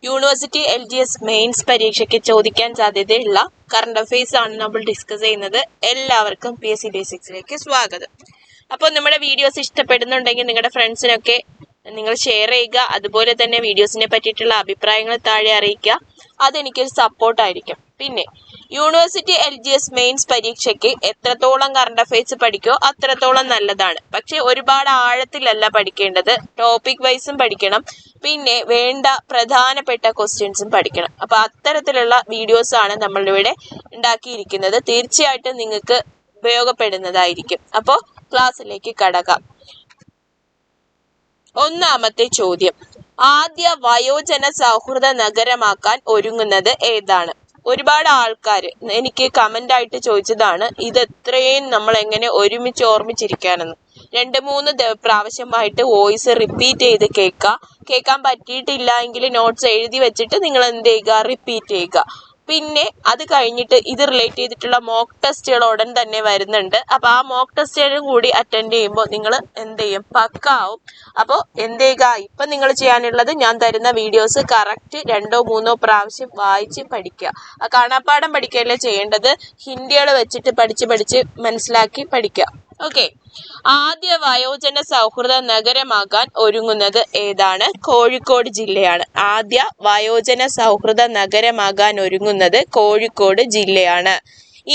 University LGS mains പരീക്ഷയ്ക്ക് ചോദിക്കാൻ സാധ്യതയുള്ള കറണ്ട് അഫയേഴ്സ് ആണ് നമ്മൾ ഡിസ്കസ് ചെയ്യുന്നത്. എല്ലാവർക്കും PSC ബേസിക്സിലേക്ക് സ്വാഗതം. അപ്പോൾ നമ്മുടെ വീഡിയോസ് ഇഷ്ടപ്പെടുന്നുണ്ടെങ്കിൽ നിങ്ങളുടെ ഫ്രണ്ട്സിനൊക്കെ നിങ്ങൾ ഷെയർ ചെയ്യുക. അതുപോലെ തന്നെ വീഡിയോസിനെ പറ്റിയിട്ടുള്ള അഭിപ്രായങ്ങൾ താഴെ അറിയിക്കുക. അതെനിക്കൊരു സപ്പോർട്ടായിരിക്കും. പിന്നെ യൂണിവേഴ്സിറ്റി LGS മെയിൻസ് പരീക്ഷയ്ക്ക് എത്രത്തോളം കറണ്ട് അഫയേഴ്സ് പഠിക്കോ അത്രത്തോളം നല്ലതാണ്. പക്ഷെ ഒരുപാട് ആഴത്തിലല്ല പഠിക്കേണ്ടത്, ടോപ്പിക് വൈസും പഠിക്കണം, പിന്നെ വേണ്ട പ്രധാനപ്പെട്ട ക്വസ്റ്റ്യൻസും പഠിക്കണം. അപ്പൊ അത്തരത്തിലുള്ള വീഡിയോസ് ആണ് നമ്മളിവിടെ ഉണ്ടാക്കിയിരിക്കുന്നത്. തീർച്ചയായിട്ടും നിങ്ങൾക്ക് ഉപയോഗപ്പെടുന്നതായിരിക്കും. അപ്പോൾ ക്ലാസ്സിലേക്ക് കടക്കാം. ഒന്നാമത്തെ ചോദ്യം, ആദ്യ വയോജന സൗഹൃദ നഗരമാക്കാൻ ഒരുങ്ങുന്നത് ഏതാണ്? ഒരുപാട് ആൾക്കാർ എനിക്ക് കമന്റ് ആയിട്ട് ചോദിച്ചതാണ്, ഇത് എത്രയും നമ്മൾ എങ്ങനെ ഒരുമിച്ച് ഓർമ്മിച്ചിരിക്കാനെന്ന്. 2-3 പ്രാവശ്യമായിട്ട് വോയിസ് റിപ്പീറ്റ് ചെയ്ത് കേൾക്കാൻ പറ്റിയിട്ടില്ല എങ്കിൽ നോട്ട്സ് എഴുതി വെച്ചിട്ട് നിങ്ങൾ എന്ത് ചെയ്യുക, റിപ്പീറ്റ് ചെയ്യുക. പിന്നെ അത് കഴിഞ്ഞിട്ട് ഇത് റിലേറ്റ് ചെയ്തിട്ടുള്ള മോക്ക് ടെസ്റ്റുകൾ ഉടൻ തന്നെ വരുന്നുണ്ട്. അപ്പൊ ആ മോക്ക് ടെസ്റ്റുകളും കൂടി അറ്റൻഡ് ചെയ്യുമ്പോൾ നിങ്ങൾ എന്ത് ചെയ്യും, പക്കാവും. അപ്പോൾ എന്ത് ചെയ്യുക, ഇപ്പൊ നിങ്ങൾ ചെയ്യാനുള്ളത് ഞാൻ തരുന്ന വീഡിയോസ് കറക്റ്റ് 2-3 പ്രാവശ്യം വായിച്ച് പഠിക്കുക. ആ കാണാപ്പാഠം പഠിക്കുകയല്ലേ ചെയ്യേണ്ടത്, ഹിന്ദികൾ വെച്ചിട്ട് പഠിച്ച് മനസ്സിലാക്കി പഠിക്കുക. ഓക്കെ, ആദ്യ വയോജന സൗഹൃദ നഗരമാകാൻ ഒരുങ്ങുന്നത് ഏതാണ്? കോഴിക്കോട് ജില്ലയാണ്. ആദ്യ വയോജന സൗഹൃദ നഗരമാകാൻ ഒരുങ്ങുന്നത് കോഴിക്കോട് ജില്ലയാണ്.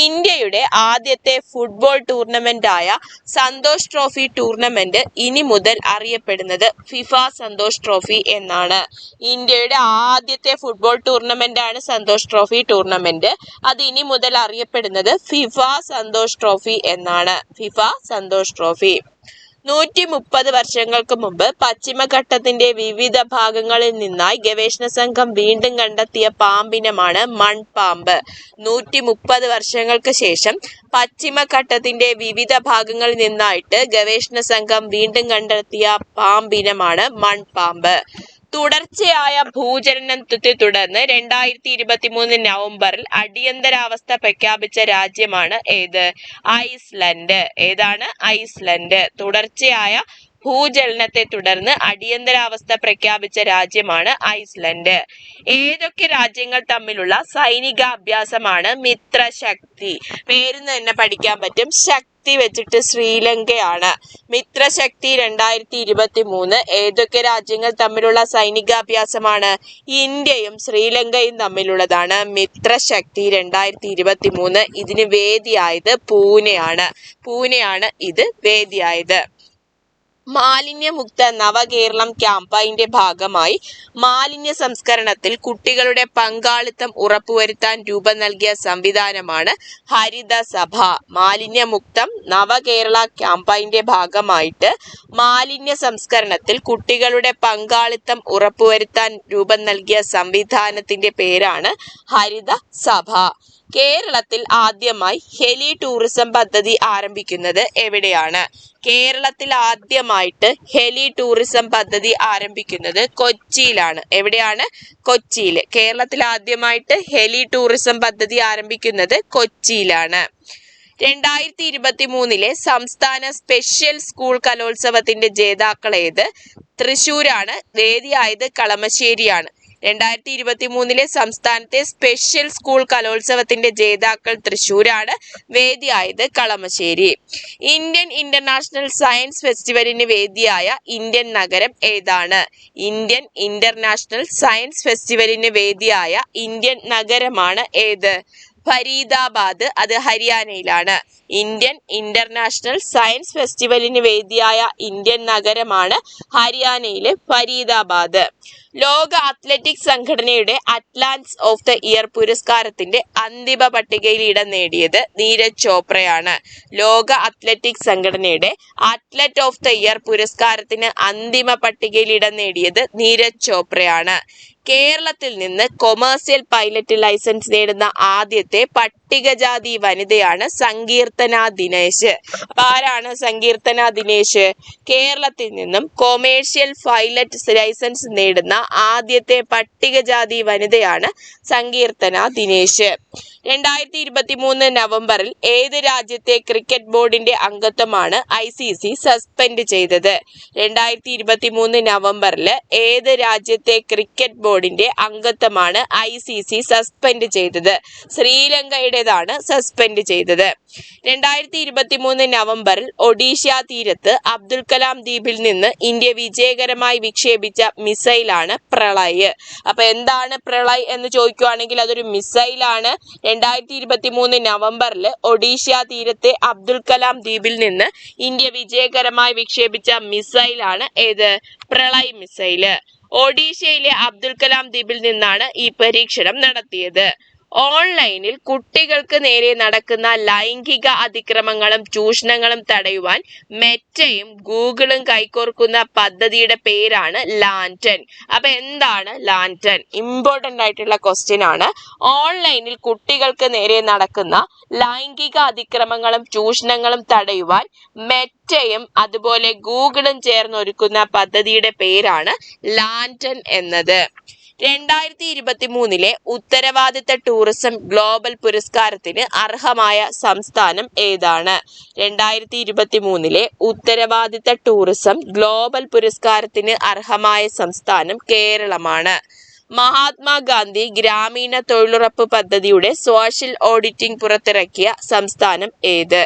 ഇന്ത്യയുടെ ആദ്യത്തെ ഫുട്ബോൾ ടൂർണമെന്റ് ആയ സന്തോഷ് ട്രോഫി ടൂർണമെന്റ് ഇനി മുതൽ അറിയപ്പെടുന്നത് ഫിഫ സന്തോഷ് ട്രോഫി എന്നാണ്. ഇന്ത്യയുടെ ആദ്യത്തെ ഫുട്ബോൾ ടൂർണമെന്റ് ആണ് സന്തോഷ് ട്രോഫി ടൂർണമെന്റ്. അത് ഇനി മുതൽ അറിയപ്പെടുന്നത് ഫിഫ സന്തോഷ് ട്രോഫി എന്നാണ്. FIFA Santosh trophy. 130 വർഷങ്ങൾക്ക് മുമ്പ് പശ്ചിമഘട്ടത്തിന്റെ വിവിധ ഭാഗങ്ങളിൽ നിന്നായി ഗവേഷണ സംഘം വീണ്ടും കണ്ടെത്തിയ പാമ്പിനമാണ് മൺപാമ്പ്. 130 വർഷങ്ങൾക്ക് ശേഷം പശ്ചിമഘട്ടത്തിന്റെ വിവിധ ഭാഗങ്ങളിൽ നിന്നായിട്ട് ഗവേഷണ സംഘം വീണ്ടും കണ്ടെത്തിയ പാമ്പിനമാണ് മൺപാമ്പ്. തുടർച്ചയായ ഭൂചലനത്തെ തുടർന്ന് 2023 നവംബറിൽ അടിയന്തരാവസ്ഥ പ്രഖ്യാപിച്ച രാജ്യമാണ് ഏത്? ഐസ്ലൻഡ്. ഏതാണ്? ഐസ്ലൻഡ്. തുടർച്ചയായ ഭൂചലനത്തെ തുടർന്ന് അടിയന്തരാവസ്ഥ പ്രഖ്യാപിച്ച രാജ്യമാണ് ഐസ്ലൻഡ്. ഏതൊക്കെ രാജ്യങ്ങൾ തമ്മിലുള്ള സൈനിക അഭ്യാസമാണ് മിത്രശക്തി? പേരിന്ന് തന്നെ പഠിക്കാൻ പറ്റും. ശക്തി വെച്ചിട്ട് ശ്രീലങ്കയാണ്. മിത്രശക്തി 2023 ഏതൊക്കെ രാജ്യങ്ങൾ തമ്മിലുള്ള സൈനികാഭ്യാസമാണ്? ഇന്ത്യയും ശ്രീലങ്കയും തമ്മിലുള്ളതാണ് മിത്രശക്തി 2023. ഇതിന് വേദിയായത് പൂനെയാണ് ഇത് വേദിയായത്. മാലിന്യമുക്ത നവകേരളം ക്യാമ്പയിന്റെ ഭാഗമായി മാലിന്യ സംസ്കരണത്തിൽ കുട്ടികളുടെ പങ്കാളിത്തം ഉറപ്പുവരുത്താൻ രൂപം നൽകിയ സംവിധാനമാണ് ഹരിതസഭ. മാലിന്യമുക്തം നവകേരള ക്യാമ്പയിന്റെ ഭാഗമായിട്ട് മാലിന്യ സംസ്കരണത്തിൽ കുട്ടികളുടെ പങ്കാളിത്തം ഉറപ്പുവരുത്താൻ രൂപം നൽകിയ സംവിധാനത്തിന്റെ പേരാണ് ഹരിതസഭ. കേരളത്തിൽ ആദ്യമായി ഹെലി ടൂറിസം പദ്ധതി ആരംഭിക്കുന്നത് എവിടെയാണ്? കേരളത്തിൽ ആദ്യമായിട്ട് ഹെലി ടൂറിസം പദ്ധതി ആരംഭിക്കുന്നത് കൊച്ചിയിലാണ്. എവിടെയാണ്? കൊച്ചിയിൽ. കേരളത്തിൽ ആദ്യമായിട്ട് ഹെലി ടൂറിസം പദ്ധതി ആരംഭിക്കുന്നത് കൊച്ചിയിലാണ്. 2023 സംസ്ഥാന സ്പെഷ്യൽ സ്കൂൾ കലോത്സവത്തിന്റെ ജേതാക്കൾ ഏത്? തൃശ്ശൂരാണ്. വേദിയായത് കളമശ്ശേരിയാണ്. 2023 സംസ്ഥാനത്തെ സ്പെഷ്യൽ സ്കൂൾ കലോത്സവത്തിന്റെ ജേതാക്കൾ തൃശ്ശൂരാണ്. വേദിയായത് കളമശ്ശേരി. ഇന്ത്യൻ ഇന്റർനാഷണൽ സയൻസ് ഫെസ്റ്റിവലിന് വേദിയായ ഇന്ത്യൻ നഗരം ഏതാണ്? ഇന്ത്യൻ ഇന്റർനാഷണൽ സയൻസ് ഫെസ്റ്റിവലിന് വേദിയായ ഇന്ത്യൻ നഗരമാണ് ഏത്? ഫരീദാബാദ്. അത് ഹരിയാനയിലാണ്. ഇന്ത്യൻ ഇന്റർനാഷണൽ സയൻസ് ഫെസ്റ്റിവലിന് വേദിയായ ഇന്ത്യൻ നഗരമാണ് ഹരിയാനയിലെ ഫരീദാബാദ്. ലോക അത്ലറ്റിക് സംഘടനയുടെ അത്ലറ്റ്സ് ഓഫ് ദ ഇയർ പുരസ്കാരത്തിന്റെ അന്തിമ പട്ടികയിൽ ഇടം നേടിയത് നീരജ് ചോപ്രയാണ്. ലോക അത്ലറ്റിക് സംഘടനയുടെ അത്ലറ്റ് ഓഫ് ദ ഇയർ പുരസ്കാരത്തിന് അന്തിമ പട്ടികയിൽ ഇടം നേടിയത് നീരജ് ചോപ്രയാണ്. കേരളത്തിൽ നിന്ന് കൊമേഴ്സ്യൽ പൈലറ്റ് ലൈസൻസ് നേടുന്ന ആദ്യത്തെ പട്ടികജാതി വനിതയാണ് സങ്കീർത്തന ദിനേശ്. ആരാണ് സങ്കീർത്തന ദിനേശ്? കേരളത്തിൽ നിന്നും കൊമേഴ്സ്യൽ പൈലറ്റ് ലൈസൻസ് നേടുന്ന ആദ്യത്തെ പട്ടികജാതി വനിതയാണ് സങ്കീർത്തന ദിനേശ്. 2023 നവംബറിൽ ഏത് രാജ്യത്തെ ക്രിക്കറ്റ് ബോർഡിന്റെ അംഗത്വമാണ് ICC സസ്പെൻഡ് ചെയ്തത്? 2023 നവംബറിൽ ഏത് രാജ്യത്തെ ക്രിക്കറ്റ് ബോർഡിന്റെ അംഗത്വമാണ് ICC സസ്പെൻഡ് ചെയ്തത്? ശ്രീലങ്കയുടേതാണ് സസ്പെൻഡ് ചെയ്തത്. 2023 നവംബറിൽ ഒഡീഷ തീരത്ത് അബ്ദുൽ കലാം ദ്വീപിൽ നിന്ന് ഇന്ത്യ വിജയകരമായി വിക്ഷേപിച്ച മിസൈലാണ് പ്രളയ്. അപ്പൊ എന്താണ് പ്രളയ് എന്ന് ചോദിക്കുകയാണെങ്കിൽ അതൊരു മിസൈലാണ്. 2023 നവംബറിൽ ഒഡീഷ തീരത്തെ അബ്ദുൽ കലാം ദ്വീപിൽ നിന്ന് ഇന്ത്യ വിജയകരമായി വിക്ഷേപിച്ച മിസൈലാണ് ഏത്? പ്രളയ് മിസൈല്. ഒഡീഷയിലെ അബ്ദുൽ കലാം ദ്വീപിൽ നിന്നാണ് ഈ പരീക്ഷണം നടത്തിയത്. ഓൺലൈനിൽ കുട്ടികൾക്ക് നേരെ നടക്കുന്ന ലൈംഗിക അതിക്രമങ്ങളും ചൂഷണങ്ങളും തടയുവാൻ മെറ്റയും ഗൂഗിളും കൈകോർക്കുന്ന പദ്ധതിയുടെ പേരാണ് ലാൻറ്റൻ. അപ്പൊ എന്താണ് ലാൻറ്റൻ? ഇമ്പോർട്ടന്റ് ആയിട്ടുള്ള ക്വസ്റ്റ്യൻ ആണ്. ഓൺലൈനിൽ കുട്ടികൾക്ക് നേരെ നടക്കുന്ന ലൈംഗിക അതിക്രമങ്ങളും ചൂഷണങ്ങളും തടയുവാൻ മെറ്റയും അതുപോലെ ഗൂഗിളും ചേർന്നൊരുക്കുന്ന പദ്ധതിയുടെ പേരാണ് ലാൻറ്റൻ എന്നത്. 2023 ഉത്തരവാദിത്ത ടൂറിസം ഗ്ലോബൽ പുരസ്കാരത്തിന് അർഹമായ സംസ്ഥാനം ഏതാണ്? 2023 ഉത്തരവാദിത്ത ടൂറിസം ഗ്ലോബൽ പുരസ്കാരത്തിന് അർഹമായ സംസ്ഥാനം കേരളമാണ്. മഹാത്മാഗാന്ധി ഗ്രാമീണ തൊഴിലുറപ്പ് പദ്ധതിയുടെ സോഷ്യൽ ഓഡിറ്റിംഗ് പുറത്തിറക്കിയ സംസ്ഥാനം ഏത്?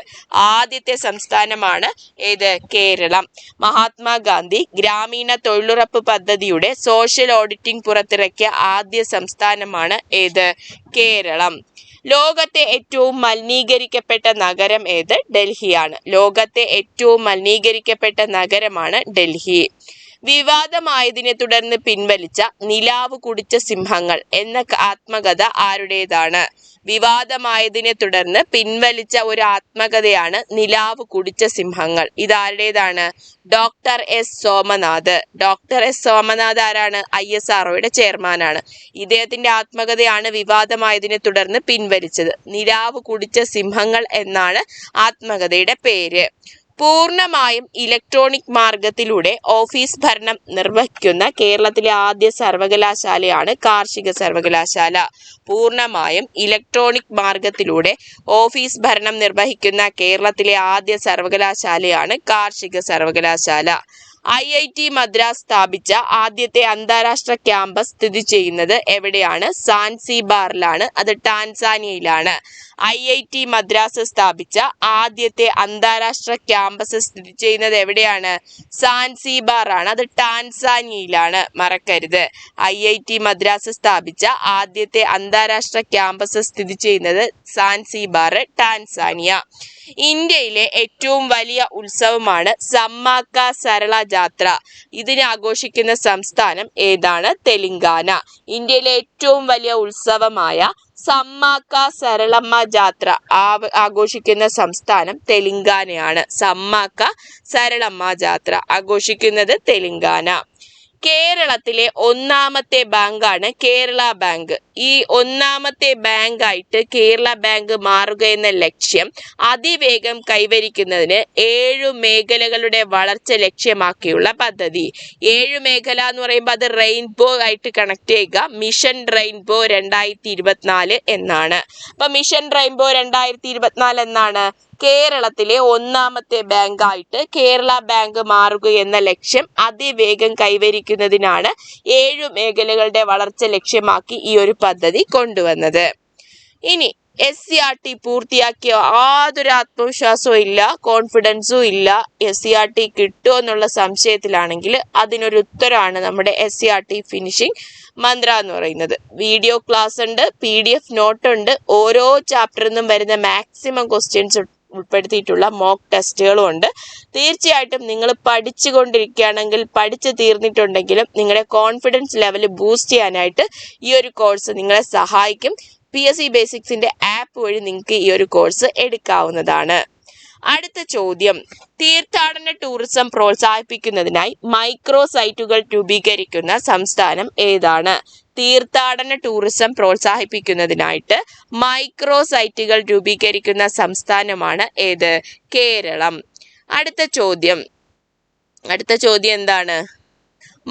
ആദ്യത്തെ സംസ്ഥാനമാണ് ഏത്? കേരളം. മഹാത്മാഗാന്ധി ഗ്രാമീണ തൊഴിലുറപ്പ് പദ്ധതിയുടെ സോഷ്യൽ ഓഡിറ്റിംഗ് പുറത്തിറക്കിയ ആദ്യ സംസ്ഥാനമാണ് ഏത്? കേരളം. ലോകത്തെ ഏറ്റവും മലിനീകരിക്കപ്പെട്ട നഗരം ഏത്? ഡൽഹിയാണ്. ലോകത്തെ ഏറ്റവും മലിനീകരിക്കപ്പെട്ട നഗരമാണ് ഡൽഹി. വിവാദമായതിനെ തുടർന്ന് പിൻവലിച്ച നിലാവ് കുടിച്ച സിംഹങ്ങൾ എന്ന ആത്മകഥ ആരുടേതാണ്? വിവാദമായതിനെ തുടർന്ന് പിൻവലിച്ച ഒരു ആത്മകഥയാണ് നിലാവ് കുടിച്ച സിംഹങ്ങൾ. ഇതാരുടേതാണ്? Doctor S Somnath. Doctor S Somnath ആരാണ്? ISROയുടെ ചെയർമാനാണ്. ഇദ്ദേഹത്തിന്റെ ആത്മകഥയാണ് വിവാദമായതിനെ തുടർന്ന് പിൻവലിച്ചത്. നിലാവ് കുടിച്ച സിംഹങ്ങൾ എന്നാണ് ആത്മകഥയുടെ പേര്. പൂർണ്ണമായും ഇലക്ട്രോണിക് മാർഗത്തിലൂടെ ഓഫീസ് ഭരണം നിർവഹിക്കുന്ന കേരളത്തിലെ ആദ്യ സർവകലാശാലയാണ് കാർഷിക സർവകലാശാല. പൂർണ്ണമായും ഇലക്ട്രോണിക് മാർഗത്തിലൂടെ ഓഫീസ് ഭരണം നിർവഹിക്കുന്ന കേരളത്തിലെ ആദ്യ സർവകലാശാലയാണ് കാർഷിക സർവകലാശാല. IIT മദ്രാസ് സ്ഥാപിച്ച ആദ്യത്തെ അന്താരാഷ്ട്ര ക്യാമ്പസ് സ്ഥിതി ചെയ്യുന്നത് എവിടെയാണ്? സാൻസിബാറിലാണ്. അത് ടാൻസാനിയയിലാണ്. IIT മദ്രാസ് സ്ഥാപിച്ച ആദ്യത്തെ അന്താരാഷ്ട്ര ക്യാമ്പസ് സ്ഥിതി ചെയ്യുന്നത് എവിടെയാണ്? സാൻസിബാർ ആണ്. അത് ടാൻസാനിയയിലാണ്. മറക്കരുത്. IIT മദ്രാസ് സ്ഥാപിച്ച ആദ്യത്തെ അന്താരാഷ്ട്ര ക്യാമ്പസ് സ്ഥിതി ചെയ്യുന്നത് സാൻസിബാർ, ടാൻസാനിയ. ഇന്ത്യയിലെ ഏറ്റവും വലിയ ഉത്സവമാണ് സമ്മാക്ക സരള ജാത്ര. ഇതിനെ ആഘോഷിക്കുന്ന സംസ്ഥാനം ഏതാണ്? തെലങ്കാന. ഇന്ത്യയിലെ ഏറ്റവും വലിയ ഉത്സവമായ സമ്മാക്ക സരളമ്മ ജാത്ര ആഘോഷിക്കുന്ന സംസ്ഥാനം തെലങ്കാനയാണ്. സമ്മാക്ക സരളമ്മ ജാത്ര ആഘോഷിക്കുന്നത് തെലങ്കാന. കേരളത്തിലെ ഒന്നാമത്തെ ബാങ്കാണ് കേരള ബാങ്ക്. ഈ ഒന്നാമത്തെ ബാങ്കായിട്ട് കേരള ബാങ്ക് മാറുക എന്ന ലക്ഷ്യം അതിവേഗം കൈവരിക്കുന്നതിന് 7 മേഖലകളുടെ വളർച്ച ലക്ഷ്യമാക്കിയുള്ള പദ്ധതി. 7 മേഖല എന്ന് പറയുമ്പോൾ അത് റെയിൻബോ ആയിട്ട് കണക്ട് ചെയ്യുക. മിഷൻ റെയിൻബോ 2024 എന്നാണ്. അപ്പൊ മിഷൻ റെയിൻബോ 2024 എന്നാണ് കേരളത്തിലെ ഒന്നാമത്തെ ബാങ്കായിട്ട് കേരള ബാങ്ക് മാറുക എന്ന ലക്ഷ്യം അതിവേഗം കൈവരിക്കുന്നതിനാണ് 7 മേഖലകളുടെ വളർച്ച ലക്ഷ്യമാക്കി ഈ ഒരു പദ്ധതി കൊണ്ടുവന്നത്. ഇനി SCRT പൂർത്തിയാക്കിയ യാതൊരു ആത്മവിശ്വാസവും ഇല്ല, കോൺഫിഡൻസും ഇല്ല. SCRT കിട്ടുമോ എന്നുള്ള സംശയത്തിലാണെങ്കിൽ അതിനൊരു ഉത്തരമാണ് നമ്മുടെ SCRT ഫിനിഷിംഗ് മന്ത്ര എന്ന് പറയുന്നത്. വീഡിയോ ക്ലാസ് ഉണ്ട്, PDF നോട്ട് ഉണ്ട്, ഓരോ ചാപ്റ്ററിൽ നിന്നും വരുന്ന മാക്സിമം ക്വസ്റ്റ്യൻസ് ഉൾപ്പെടുത്തിയിട്ടുള്ള മോക്ക് ടെസ്റ്റുകളും ഉണ്ട്. തീർച്ചയായിട്ടും നിങ്ങൾ പഠിച്ചുകൊണ്ടിരിക്കുകയാണെങ്കിൽ, പഠിച്ചു തീർന്നിട്ടുണ്ടെങ്കിലും നിങ്ങളുടെ കോൺഫിഡൻസ് ലെവൽ ബൂസ്റ്റ് ചെയ്യാനായിട്ട് ഈ ഒരു കോഴ്സ് നിങ്ങളെ സഹായിക്കും. PSC ബേസിക്സിന്റെ ആപ്പ് വഴി നിങ്ങൾക്ക് ഈ ഒരു കോഴ്സ് എടുക്കാവുന്നതാണ്. അടുത്ത ചോദ്യം, തീർത്ഥാടന ടൂറിസം പ്രോത്സാഹിപ്പിക്കുന്നതിനായി മൈക്രോ സൈറ്റുകൾ രൂപീകരിക്കുന്ന സംസ്ഥാനം ഏതാണ്? തീർത്ഥാടന ടൂറിസം പ്രോത്സാഹിപ്പിക്കുന്നതിനായിട്ട് മൈക്രോ സൈറ്റുകൾ രൂപീകരിക്കുന്ന സംസ്ഥാനമാണ് ഏത്? കേരളം. അടുത്ത ചോദ്യം എന്താണ്?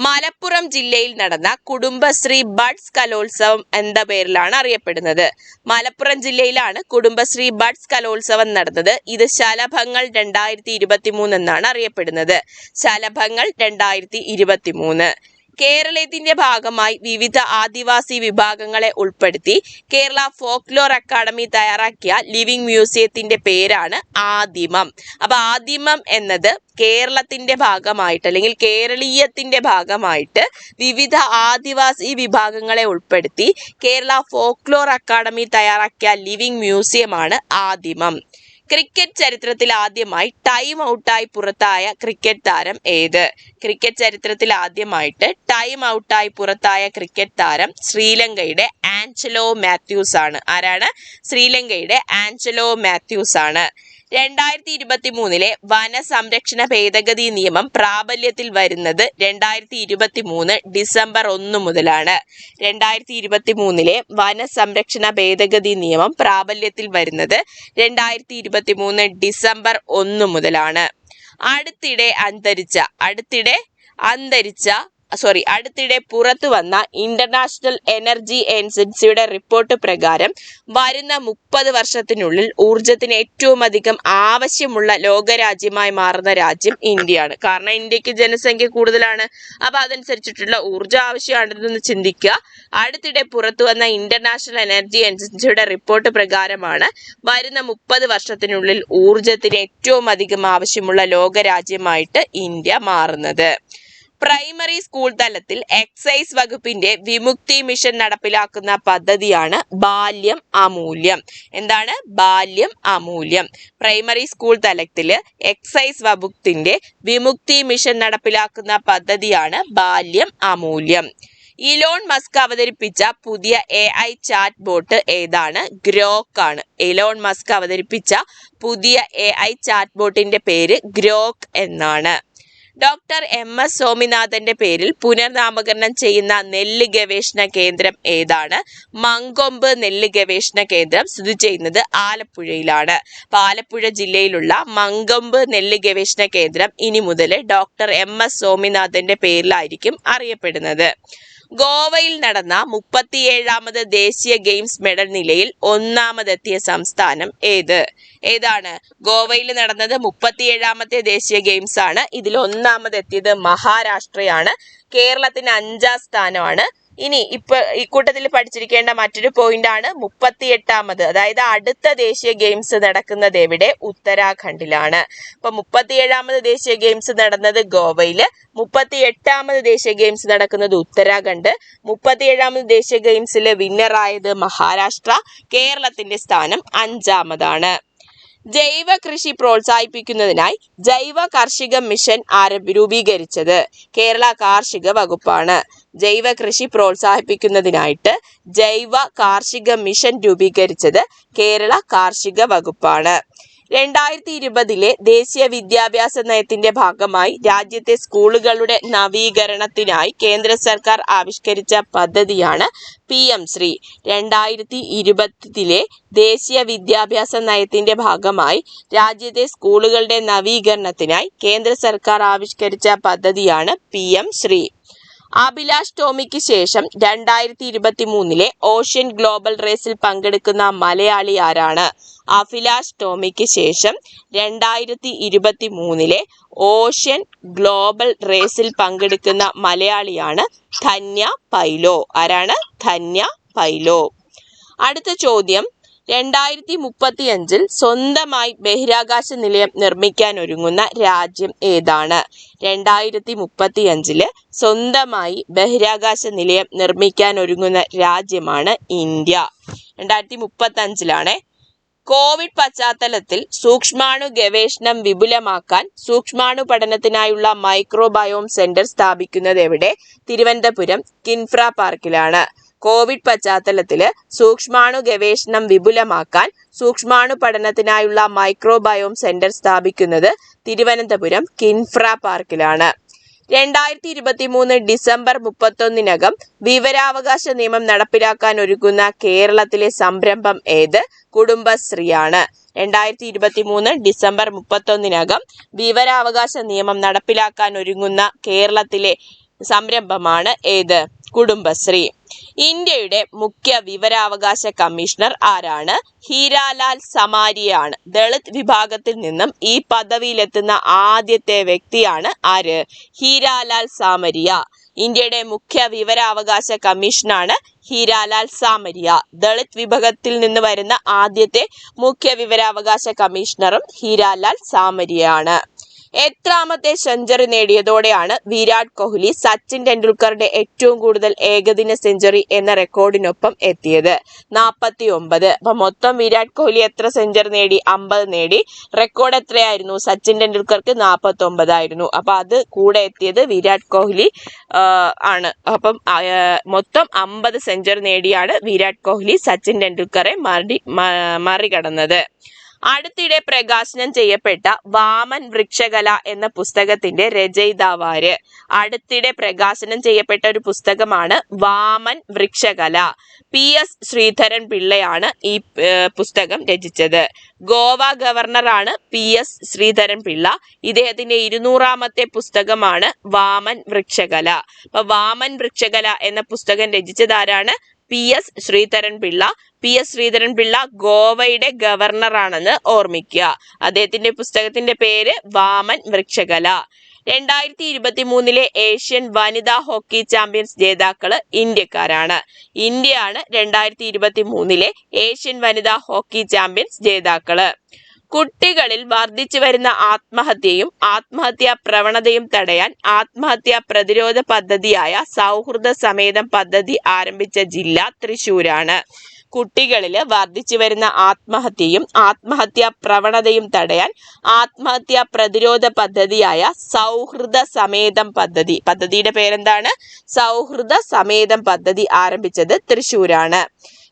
മലപ്പുറം ജില്ലയിൽ നടന്ന കുടുംബശ്രീ ബഡ്സ് കലോത്സവം എന്ന പേരിലാണ് അറിയപ്പെടുന്നത്. മലപ്പുറം ജില്ലയിലാണ് കുടുംബശ്രീ ബഡ്സ് കലോത്സവം നടന്നത്. ഇത് ശലഭങ്ങൾ 2023 എന്നാണ് അറിയപ്പെടുന്നത്. ശലഭങ്ങൾ 2023. കേരളത്തിന്റെ ഭാഗമായി വിവിധ ആദിവാസി വിഭാഗങ്ങളെ ഉൾപ്പെടുത്തി കേരള ഫോക്ലോർ അക്കാദമി തയ്യാറാക്കിയ ലിവിംഗ് മ്യൂസിയത്തിന്റെ പേരാണ് ആദിമം. അപ്പൊ ആദിമം എന്നത് കേരളത്തിന്റെ ഭാഗമായിട്ട് അല്ലെങ്കിൽ കേരളീയത്തിന്റെ ഭാഗമായിട്ട് വിവിധ ആദിവാസി വിഭാഗങ്ങളെ ഉൾപ്പെടുത്തി കേരള ഫോക്ലോർ അക്കാദമി തയ്യാറാക്കിയ ലിവിംഗ് മ്യൂസിയമാണ് ആദിമം. ക്രിക്കറ്റ് ചരിത്രത്തിൽ ആദ്യമായി ടൈം ഔട്ടായി പുറത്തായ ക്രിക്കറ്റ് താരം ഏത്? ക്രിക്കറ്റ് ചരിത്രത്തിൽ ആദ്യമായിട്ട് ടൈം ഔട്ടായി പുറത്തായ ക്രിക്കറ്റ് താരം ശ്രീലങ്കയുടെ ആഞ്ചലോ മാത്യൂസ് ആണ്. ആരാണ്? ശ്രീലങ്കയുടെ ആഞ്ചലോ മാത്യൂസ് ആണ്. 2023 വനസംരക്ഷണ ഭേദഗതി നിയമം പ്രാബല്യത്തിൽ വരുന്നത് 2023 ഡിസംബർ 1 മുതലാണ്. 2023 വനസംരക്ഷണ ഭേദഗതി നിയമം പ്രാബല്യത്തിൽ വരുന്നത് 2023 ഡിസംബർ 1 മുതലാണ്. അടുത്തിടെ പുറത്തു വന്ന ഇന്റർനാഷണൽ എനർജി ഏജൻസിയുടെ റിപ്പോർട്ട് പ്രകാരം വരുന്ന 30 വർഷത്തിനുള്ളിൽ ഊർജത്തിന് ഏറ്റവും അധികം ആവശ്യമുള്ള ലോകരാജ്യമായി മാറുന്ന രാജ്യം ഇന്ത്യയാണ്. കാരണം ഇന്ത്യക്ക് ജനസംഖ്യ കൂടുതലാണ്. അപ്പൊ അതനുസരിച്ചിട്ടുള്ള ഊർജ ആവശ്യമാണെന്ന് ചിന്തിക്കുക. അടുത്തിടെ പുറത്തു വന്ന ഇന്റർനാഷണൽ എനർജി ഏജൻസിയുടെ റിപ്പോർട്ട് പ്രകാരമാണ് വരുന്ന 30 വർഷത്തിനുള്ളിൽ ഊർജത്തിന് ഏറ്റവും അധികം ആവശ്യമുള്ള ലോകരാജ്യമായിട്ട് ഇന്ത്യ മാറുന്നത്. പ്രൈമറി സ്കൂൾ തലത്തിൽ എക്സൈസ് വകുപ്പിന്റെ വിമുക്തി മിഷൻ നടപ്പിലാക്കുന്ന പദ്ധതിയാണ് ബാല്യം അമൂല്യം. എന്താണ് ബാല്യം അമൂല്യം? പ്രൈമറി സ്കൂൾ തലത്തിൽ എക്സൈസ് വകുപ്പിന്റെ വിമുക്തി മിഷൻ നടപ്പിലാക്കുന്ന പദ്ധതിയാണ് ബാല്യം അമൂല്യം. ഇലോൺ മസ്ക് അവതരിപ്പിച്ച പുതിയ AI ചാറ്റ് ബോട്ട് ഏതാണ്? ഗ്രോക്ക് ആണ്. ഇലോൺ മസ്ക് അവതരിപ്പിച്ച പുതിയ AI ചാറ്റ് ബോട്ടിന്റെ പേര് ഗ്രോക്ക് എന്നാണ്. ഡോക്ടർ MS സ്വാമിനാഥന്റെ പേരിൽ പുനർനാമകരണം ചെയ്യുന്ന നെല്ല് ഗവേഷണ കേന്ദ്രം ഏതാണ്? മങ്കൊമ്പ് നെല്ല് ഗവേഷണ കേന്ദ്രം സ്ഥിതി ചെയ്യുന്നത് ആലപ്പുഴയിലാണ്. ആലപ്പുഴ ജില്ലയിലുള്ള മങ്കൊമ്പ് നെല്ല് ഗവേഷണ കേന്ദ്രം ഇനി മുതൽ ഡോക്ടർ MS സ്വാമിനാഥന്റെ പേരിലായിരിക്കും അറിയപ്പെടുന്നത്. ഗോവയിൽ നടന്ന 37ാമത് ദേശീയ ഗെയിംസ് മെഡൽ നിലയിൽ ഒന്നാമതെത്തിയ സംസ്ഥാനം ഏതാണ്? ഗോവയിൽ നടന്നത് 37ാമത്തെ ദേശീയ ഗെയിംസ് ആണ്. ഇതിൽ ഒന്നാമതെത്തിയത് മഹാരാഷ്ട്രയാണ്. കേരളത്തിന് 5ാം സ്ഥാനമാണ്. ഇനി ഇക്കൂട്ടത്തിൽ പഠിച്ചിരിക്കേണ്ട മറ്റൊരു പോയിന്റ് ആണ് 38ാമത്, അതായത് അടുത്ത ദേശീയ ഗെയിംസ് നടക്കുന്നത് എവിടെ? ഉത്തരാഖണ്ഡിലാണ്. അപ്പൊ 37ാമത് ദേശീയ ഗെയിംസ് നടന്നത് ഗോവയില്, 38ാമത് ദേശീയ ഗെയിംസ് നടക്കുന്നത് ഉത്തരാഖണ്ഡ്. 37ാമത് ദേശീയ ഗെയിംസിലെ വിന്നറായത് മഹാരാഷ്ട്ര. കേരളത്തിന്റെ സ്ഥാനം 5ാമതാണ്. ജൈവ കൃഷി പ്രോത്സാഹിപ്പിക്കുന്നതിനായി ജൈവ കാർഷിക മിഷൻ രൂപീകരിച്ചത് കേരള കാർഷിക വകുപ്പാണ്. ജൈവ കൃഷി പ്രോത്സാഹിപ്പിക്കുന്നതിനായിട്ട് ജൈവ കാർഷിക മിഷൻ രൂപീകരിച്ചത് കേരള കാർഷിക വകുപ്പാണ്. 2020 ദേശീയ വിദ്യാഭ്യാസ നയത്തിന്റെ ഭാഗമായി രാജ്യത്തെ സ്കൂളുകളുടെ നവീകരണത്തിനായി കേന്ദ്ര സർക്കാർ ആവിഷ്കരിച്ച പദ്ധതിയാണ് PM ശ്രീ. 2020 ദേശീയ വിദ്യാഭ്യാസ നയത്തിന്റെ ഭാഗമായി രാജ്യത്തെ സ്കൂളുകളുടെ നവീകരണത്തിനായി കേന്ദ്ര സർക്കാർ ആവിഷ്കരിച്ച പദ്ധതിയാണ് PM ശ്രീ. അഭിലാഷ് ടോമിക്ക് ശേഷം 2023 ഓഷ്യൻ ഗ്ലോബൽ റേസിൽ പങ്കെടുക്കുന്ന മലയാളി ആരാണ്? അഭിലാഷ് ടോമിക്ക് ശേഷം 2023 ഓഷ്യൻ ഗ്ലോബൽ റേസിൽ പങ്കെടുക്കുന്ന മലയാളിയാണ് ധന്യ പൈലോ. ആരാണ്? ധന്യ പൈലോ. അടുത്ത ചോദ്യം, 2035 സ്വന്തമായി ബഹിരാകാശ നിലയം നിർമ്മിക്കാൻ ഒരുങ്ങുന്ന രാജ്യം ഏതാണ്? 2035 സ്വന്തമായി ബഹിരാകാശ നിലയം നിർമ്മിക്കാൻ ഒരുങ്ങുന്ന രാജ്യമാണ് ഇന്ത്യ. 2035 കോവിഡ് പശ്ചാത്തലത്തിൽ സൂക്ഷ്മാണു ഗവേഷണം വിപുലമാക്കാൻ സൂക്ഷ്മാണു പഠനത്തിനായുള്ള മൈക്രോബയോം സെന്റർ സ്ഥാപിക്കുന്നത് എവിടെ? തിരുവനന്തപുരം കിൻഫ്ര പാർക്കിലാണ്. കോവിഡ് പശ്ചാത്തലത്തില് സൂക്ഷ്മാണു ഗവേഷണം വിപുലമാക്കാൻ സൂക്ഷ്മാണു പഠനത്തിനായുള്ള മൈക്രോബയോം സെന്റർ സ്ഥാപിക്കുന്നത് തിരുവനന്തപുരം കിൻഫ്ര പാർക്കിലാണ്. 2023 ഡിസംബർ 31 വിവരാവകാശ നിയമം നടപ്പിലാക്കാൻ ഒരുങ്ങുന്ന കേരളത്തിലെ സംരംഭം ഏത്? കുടുംബശ്രീയാണ്. 2023 ഡിസംബർ 31 വിവരാവകാശ നിയമം നടപ്പിലാക്കാൻ ഒരുങ്ങുന്ന കേരളത്തിലെ സംരംഭമാണ് ഏത്? കുടുംബശ്രീ. ഇന്ത്യയുടെ മുഖ്യ വിവരാവകാശ കമ്മീഷണർ ആരാണ്? ഹീരാലാൽ സമാരിയാണ്. ദളിത് വിഭാഗത്തിൽ നിന്നും ഈ പദവിയിലെത്തുന്ന ആദ്യത്തെ വ്യക്തിയാണ് ആര്? ഹീരാലാൽ സാമരിയ. ഇന്ത്യയുടെ മുഖ്യ വിവരാവകാശ കമ്മീഷനാണ് ഹീരാലാൽ സാമരിയ. ദളിത് വിഭാഗത്തിൽ നിന്ന് വരുന്ന ആദ്യത്തെ മുഖ്യ വിവരാവകാശ കമ്മീഷണറും ഹീരാലാൽ സാമരിയാണ്. എത്രാമത്തെ സെഞ്ചുറി നേടിയതോടെയാണ് വിരാട് കോഹ്ലി സച്ചിൻ ടെണ്ടുൽക്കറുടെ ഏറ്റവും കൂടുതൽ ഏകദിന സെഞ്ചുറി എന്ന റെക്കോർഡിനൊപ്പം എത്തിയത്? 49. അപ്പൊ മൊത്തം വിരാട് കോഹ്ലി എത്ര സെഞ്ചുറി നേടി? 50 നേടി. റെക്കോർഡ് എത്രയായിരുന്നു? സച്ചിൻ ടെണ്ടുൽക്കർക്ക് 49 ആയിരുന്നു. അപ്പൊ അത് കൂടെ എത്തിയത് വിരാട് കോഹ്ലി ആണ്. അപ്പം മൊത്തം 50 സെഞ്ചുറി നേടിയാണ് വിരാട് കോഹ്ലി സച്ചിൻ ടെണ്ടുൽക്കറെ മറികടന്നത്. അടുത്തിടെ പ്രകാശനം ചെയ്യപ്പെട്ട വാമൻ വൃക്ഷകല എന്ന പുസ്തകത്തിന്റെ രചയിതാവാര്? അടുത്തിടെ പ്രകാശനം ചെയ്യപ്പെട്ട ഒരു പുസ്തകമാണ് വാമൻ വൃക്ഷകല. PS ശ്രീധരൻ പിള്ളയാണ് ഈ പുസ്തകം രചിച്ചത്. ഗോവ ഗവർണറാണ് PS ശ്രീധരൻ പിള്ള. ഇദ്ദേഹത്തിന്റെ 200ാമത്തെ പുസ്തകമാണ് വാമൻ വൃക്ഷകല. അപ്പൊ വാമൻ വൃക്ഷകല എന്ന പുസ്തകം രചിച്ചതാരാണ്? PS ശ്രീധരൻ പിള്ള. PS ശ്രീധരൻ പിള്ള ഗോവയുടെ ഗവർണറാണെന്ന് ഓർമ്മിക്കുക. അദ്ദേഹത്തിന്റെ പുസ്തകത്തിന്റെ പേര് വാമൻ വൃക്ഷകല. 2023 ഏഷ്യൻ വനിതാ ഹോക്കി ചാമ്പ്യൻസ് ജേതാക്കള് ഇന്ത്യക്കാരാണ്. ഇന്ത്യയാണ് 2023 ഏഷ്യൻ വനിതാ ഹോക്കി ചാമ്പ്യൻസ് ജേതാക്കള്. കുട്ടികളിൽ വർദ്ധിച്ചു വരുന്ന ആത്മഹത്യയും ആത്മഹത്യാ പ്രവണതയും തടയാൻ ആത്മഹത്യാ പ്രതിരോധ പദ്ധതിയായ സൗഹൃദ സമേതം പദ്ധതി ആരംഭിച്ച ജില്ല തൃശ്ശൂരാണ്. കുട്ടികളിൽ വർദ്ധിച്ചു വരുന്ന ആത്മഹത്യയും ആത്മഹത്യാ പ്രവണതയും തടയാൻ ആത്മഹത്യാ പ്രതിരോധ പദ്ധതിയായ സൗഹൃദ സമേതം പദ്ധതി, പദ്ധതിയുടെ പേരെന്താണ്? സൗഹൃദ സമേതം പദ്ധതി ആരംഭിച്ചത് തൃശ്ശൂരാണ്.